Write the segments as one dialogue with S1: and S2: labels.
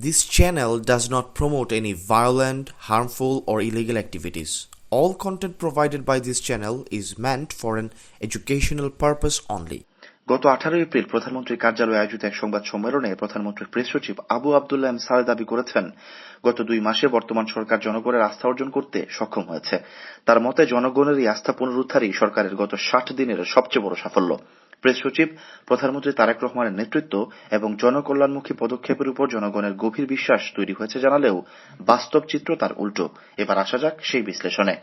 S1: This channel does not promote any violent, harmful, or illegal activities. All content provided by this channel is meant for an educational purpose only.
S2: গত 18 April প্রধানমন্ত্রীর কার্যালয়ে আয়োজিত এক সংবাদ সম্মেলনে প্রধানমন্ত্রীর press সচিব আবু আবদুল্লাহ এম সালেহ দাবি করেছেন, গত 2 মাসে বর্তমান সরকার জনগণের আস্থা অর্জন করতে সক্ষম হয়েছে। তার মতে জনগণের এই আস্থা পুনরুদ্ধারই সরকারের গত 60 দিনের সবচেয়ে বড় সাফল্য। প্রেস সচিব প্রধানমন্ত্রী তারেক রহমানের নেতৃত্ব এবং জনকল্যাণমুখী পদক্ষেপের উপর জনগণের গভীর বিশ্বাস তৈরি হয়েছে জানালেও বাস্তব চিত্র তার উল্টো। এবার আসা যাক সেই বিশ্লেষণে।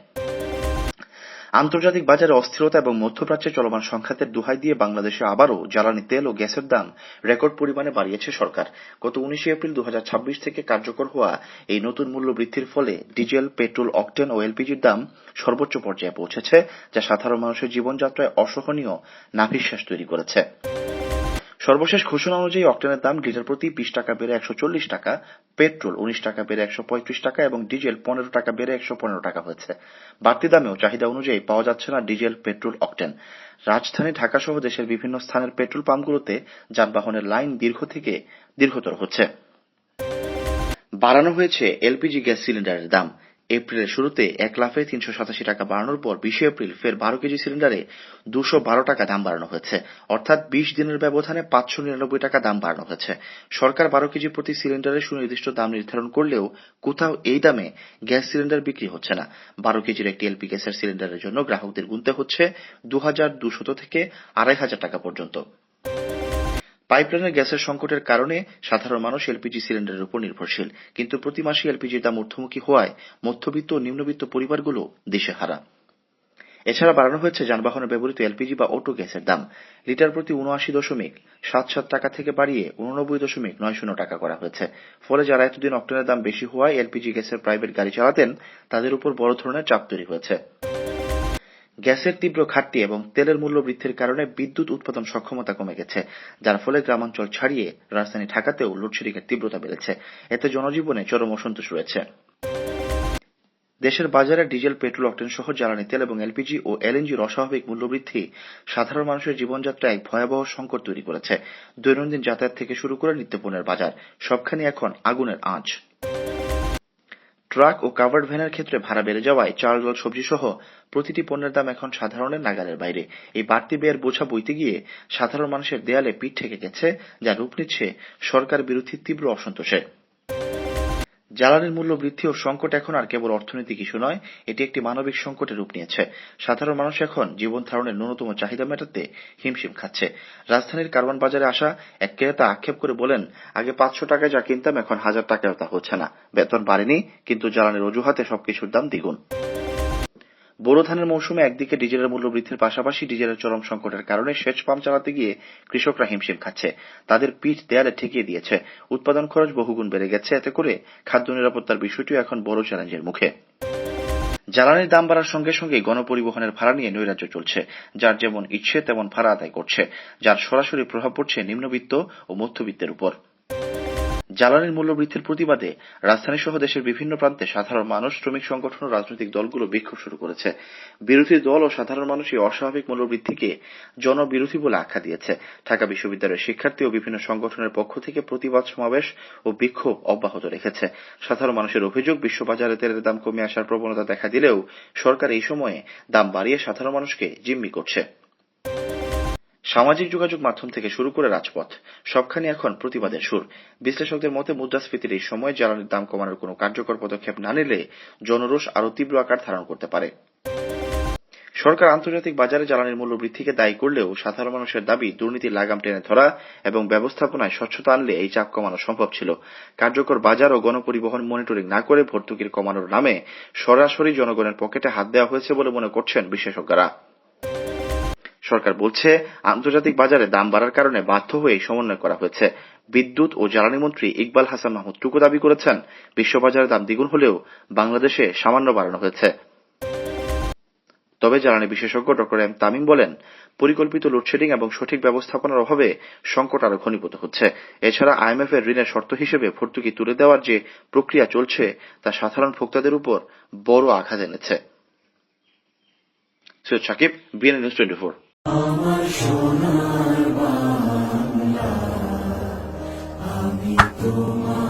S2: আন্তর্জাতিক বাজারে অস্থিরতা এবং মধ্যপ্রাচ্যে চলমান সংঘাতের দোহাই দিয়ে বাংলাদেশে আবারও জ্বালানি তেল ও গ্যাসের দাম রেকর্ড পরিমাণে বাড়িয়েছে সরকার। গত 19 এপ্রিল 2026 থেকে কার্যকর হওয়া এই নতুন মূল্য বৃদ্ধির ফলে ডিজেল, পেট্রোল, অকটেন ও এলপিজির দাম সর্বোচ্চ পর্যায়ে পৌঁছেছে, যা সাধারণ মানুষের জীবনযাত্রায় অসহনীয় নাভিশ্বাস তৈরি করেছে। সর্বশেষ ঘোষণা অনুযায়ী অকটেনের দাম লিটার প্রতি 20 টাকা বেড়ে 140 টাকা, পেট্রোল 19 টাকা বেড়ে 135 টাকা এবং ডিজেল 15 টাকা বেড়ে 115 টাকা হয়েছে। বাড়তি দামেও চাহিদা অনুযায়ী পাওয়া যাচ্ছে না ডিজেল, পেট্রোল, অকটেন। রাজধানী ঢাকা সহ দেশের বিভিন্ন স্থানের পেট্রোল পাম্পগুলোতে যানবাহনের লাইন দীর্ঘ থেকে দীর্ঘতর হচ্ছে। বাড়ানো হয়েছে এলপিজি গ্যাস সিলিন্ডারের দাম। এপ্রিলের শুরুতে 1 লাফে 387 টাকা বাড়ানোর পর 20 এপ্রিল ফের 12 কেজি সিলিন্ডারে 212 টাকা দাম বাড়ানো হয়েছে। অর্থাৎ 20 দিনের ব্যবধানে 599 টাকা দাম বাড়ানো হয়েছে। সরকার 12 কেজি প্রতি সিলিন্ডারের সুনির্দিষ্ট দাম নির্ধারণ করলেও কোথাও এই দামে গ্যাস সিলিন্ডার বিক্রি হচ্ছে না। 12 কেজির একটি এলপি গ্যাসের সিলিন্ডারের জন্য গ্রাহকদের গুনতে হচ্ছে 2200 থেকে 2500 টাকা পর্যন্ত। পাইপলাইনের গ্যাসের সংকটের কারণে সাধারণ মানুষ এলপিজি সিলিন্ডারের উপর নির্ভরশীল, কিন্তু প্রতি মাসে এলপিজির দাম ঊর্ধ্বমুখী হওয়ায় মধ্যবিত্ত ও নিম্নবিত্ত পরিবারগুলো দিশেহারা। এছাড়া বাড়ানো হয়েছে যানবাহনে ব্যবহৃত এলপিজি বা অটো গ্যাসের দাম। লিটার প্রতি 79.77 টাকা থেকে বাড়িয়ে 89.90 টাকা করা হয়েছে। ফলে যারা এতদিন অকটেনের দাম বেশি হওয়ায় এলপিজি গ্যাসের প্রাইভেট গাড়ি চালাতেন, তাদের উপর বড় ধরনের চাপ তৈরি হয়েছে। গ্যাসের তীব্র ঘাটতি এবং তেলের মূল্য বৃদ্ধির কারণে বিদ্যুৎ উৎপাদন সক্ষমতা কমে গেছে, যার ফলে গ্রামাঞ্চল ছাড়িয়ে রাজধানী ঢাকাতেও লোডশেডিং এর তীব্রতা বেড়েছে। এতে জনজীবনে চরম অসন্তোষ রয়েছে। দেশের বাজারে ডিজেল, পেট্রোল, অকটেন সহ জ্বালানি তেল এবং এলপিজি ও এলএনজির অস্বাভাবিক মূল্যবৃদ্ধি সাধারণ মানুষের জীবনযাত্রায় এক ভয়াবহ সংকট তৈরি করেছে। দৈনন্দিন যাতায়াত থেকে শুরু করে নিত্যপণ্যের বাজার সবখানে এখন আগুনের আঁচ। ট্রাক ও কাভার্ড ভ্যানের ক্ষেত্রে ভাড়া বেড়ে যাওয়ায় চাল, ডাল, সবজি সহ প্রতিটি পণ্যের দাম এখন সাধারণের নাগালের বাইরে। এই বাড়তি ব্যয়ের বোঝা বইতে গিয়ে সাধারণ মানুষের দেয়ালে পিঠ ঠেকে গেছে, যা রূপ নিচ্ছে সরকার বিরোধী তীব্র অসন্তোষে। জ্বালানির মূল্য বৃদ্ধি ও সংকট এখন আর কেবল অর্থনৈতিক ইস্যু নয়, এটি একটি মানবিক সংকটের রূপ নিয়েছে। সাধারণ মানুষ এখন জীবন ধারণের ন্যূনতম চাহিদা মেটাতে হিমশিম খাচ্ছে। রাজধানীর কারওয়ান বাজারে আসা এক ক্রেতা আক্ষেপ করে বলেন, আগে 500 টাকায় যা কিনতাম এখন 1000 টাকায় তা হচ্ছে না। বেতন বাড়েনি, কিন্তু জ্বালানির অজুহাতে সবকিছুর দাম দ্বিগুণ। বোরো ধানের মৌসুমে একদিকে ডিজেলের মূল্য বৃদ্ধির পাশাপাশি ডিজেলের চরম সংকটের কারণে সেচ পাম্প চালাতে গিয়ে কৃষকরা হিমশিম খাচ্ছে। তাদের পিঠ দেয়ালে ঠেকিয়ে দিয়েছে। উৎপাদন খরচ বহুগুণ বেড়ে গেছে। এতে করে খাদ্য নিরাপত্তার বিষয়টিও এখন বড় চ্যালেঞ্জের মুখে। জ্বালানির দাম বাড়ার সঙ্গে সঙ্গে গণপরিবহনের ভাড়া নিয়ে নৈরাজ্য চলছে। যার যেমন ইচ্ছে তেমন ভাড়া আদায় করছে, যার সরাসরি প্রভাব পড়ছে নিম্নবিত্ত ও মধ্যবিত্তের উপর। জ্বালানির মূল্য বৃদ্ধির প্রতিবাদে রাজধানী সহ দেশের বিভিন্ন প্রান্তে সাধারণ মানুষ, শ্রমিক সংগঠন ও রাজনৈতিক দলগুলো বিক্ষোভ শুরু করেছে। বিরোধী দল ও সাধারণ মানুষ এই অস্বাভাবিক মূল্য বৃদ্ধিকে জনবিরোধী বলে আখ্যা দিয়েছে। ঢাকা বিশ্ববিদ্যালয়ের শিক্ষার্থী ও বিভিন্ন সংগঠনের পক্ষ থেকে প্রতিবাদ সমাবেশ ও বিক্ষোভ অব্যাহত রেখেছে। সাধারণ মানুষের অভিযোগ, বিশ্ববাজারে তেলের দাম কমে আসার প্রবণতা দেখা দিলেও সরকার এই সময়ে দাম বাড়িয়ে সাধারণ মানুষকে জিম্মি করছে। সামাজিক যোগাযোগ মাধ্যম থেকে শুরু করে রাজপথ সবখানে এখন প্রতিবাদের সুর। বিশ্লেষকদের মতে মুদ্রাস্ফীতির এই সময় জ্বালানির দাম কমানোর কোনো কার্যকর পদক্ষেপ না নিলে জনরোষ আরো তীব্র আকার ধারণ করতে পারে। সরকার আন্তর্জাতিক বাজারে জ্বালানির মূল্য বৃদ্ধিকে দায়ী করলেও সাধারণ মানুষের দাবি দুর্নীতির লাগাম টেনে ধরা এবং ব্যবস্থাপনায় স্বচ্ছতা আনলে এই চাপ কমানো সম্ভব ছিল। কার্যকর বাজার ও গণপরিবহন মনিটরিং না করে ভর্তুকির কমানোর নামে সরাসরি জনগণের পকেটে হাত দেওয়া হয়েছে বলে মনে করছেন বিশেষজ্ঞরা। সরকার বলছে, আন্তর্জাতিক বাজারে দাম বাড়ার কারণে বাধ্য হয়ে সমন্বয় করা হয়েছে। বিদ্যুৎ ও জ্বালানি মন্ত্রী ইকবাল হাসান মাহমুদ টুকু দাবি করেছেন, বিশ্ববাজারে দাম দ্বিগুণ হলেও বাংলাদেশে সামান্য বাড়ানো হয়েছে। তবে জ্বালানি বিশেষজ্ঞ ডক্টর এম তামিম বলেন, পরিকল্পিত লোডশেডিং এবং সঠিক ব্যবস্থাপনার অভাবে সংকট আরো ঘনীভূত হচ্ছে। এছাড়া আইএমএফ এর ঋণের শর্ত হিসেবে ভর্তুকি তুলে দেওয়ার যে প্রক্রিয়া চলছে তা সাধারণ ভোক্তাদের উপর বড় আঘাত এনেছে। Syed Sakib, BNN news 24।
S3: আমার সোনার বাংলা, আমি তোমার